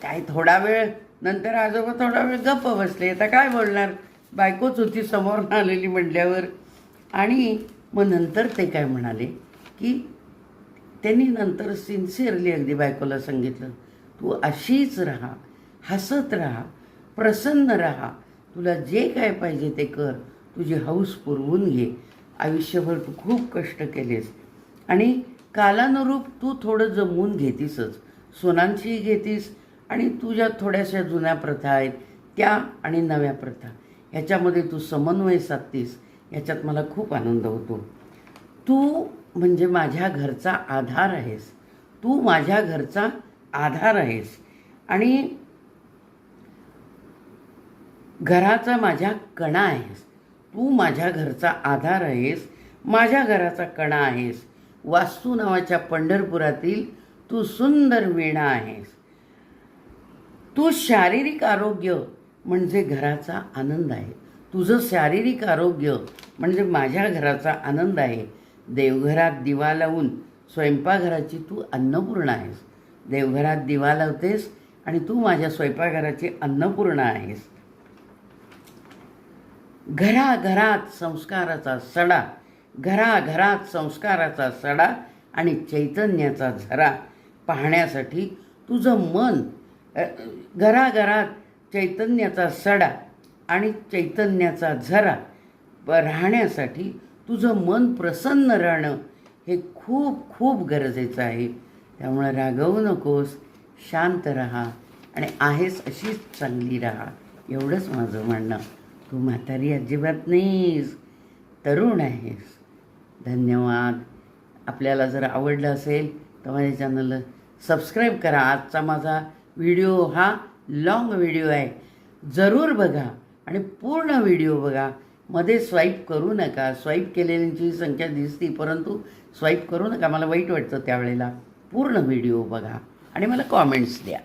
काय थोडा वेळ नंतर आजोबा थोडा वेळ गप्प बसले. आता काय बोलणार, बायकोच होती समोरून आलेली म्हटल्यावर. आणि मग नंतर ते काय म्हणाले की त्यांनी नंतर सिन्सिअरली अगदी बायकोला सांगितलं, तू अशीच राहा, हसत राहा, प्रसन्न राहा, तुला जे काय पाहिजे ते कर, तुझी हौस पुरवून घे. आयुष्यभर तू खूप कष्ट केलेस आणि कालानुरूप तू थोडं जमवून घेतीसच, सुनांचीही घेतीस आणि तुझ्या थोड्याशा जुन्या प्रथा आहेत त्या आणि नव्या प्रथा ह्याच्यामध्ये तू समन्वय साधतीस. याच्यात मला खूप आनंद होतो. तू म्हणजे माझ्या घरचा आधार आहेस, तू माझ्या घरचा आधार आहेस आणि घराचा माझ्या कणा आहेस. तू माझ्या घरचा आधार आहेस, माझ्या घराचा कणा आहेस. वास्तू नावाच्या पंढरपुरातील तू सुंदर वीणा आहेस. तू शारीरिक आरोग्य म्हणजे घराचा आनंद आहे. तुझं शारीरिक आरोग्य म्हणजे माझ्या घराचा आनंद आहे. देवघरात दिवा लावून स्वयंपाकघराची तू अन्नपूर्णा आहेस. देवघरात दिवा लावतेस आणि तू माझ्या स्वयंपाकघराची अन्नपूर्णा आहेस. घराघरात संस्काराचा सडा, घराघरात संस्काराचा सडा आणि चैतन्याचा झरा पाहण्यासाठी तुझं मन, घराघरात चैतन्याचा सडा आणि चैतन्याचा झरा राहण्यासाठी तुझं मन प्रसन्न राहणं हे खूप खूप गरजेचं आहे. त्यामुळे रागवू नकोस, शांत राहा आणि आहेस अशीच चांगली राहा, एवढंच माझं म्हणणं. तू म्हातारी अजिबात नाहीस, तरुण आहेस. धन्यवाद. आपल्याला जर आवडलं असेल तर माझ्या चॅनलला सबस्क्राईब करा. आजचा माझा व्हिडिओ हा लॉंग व्हिडिओ आहे, जरूर बघा आणि पूर्ण व्हिडिओ बघा. मध्ये स्वाईप करू नका. स्वाईप केलेल्यांची संख्या दिसती परंतु स्वाईप करू नका, मला वाईट वाटतं त्यावेळेला. पूर्ण व्हिडिओ बघा आणि मला कॉमेंट्स द्या.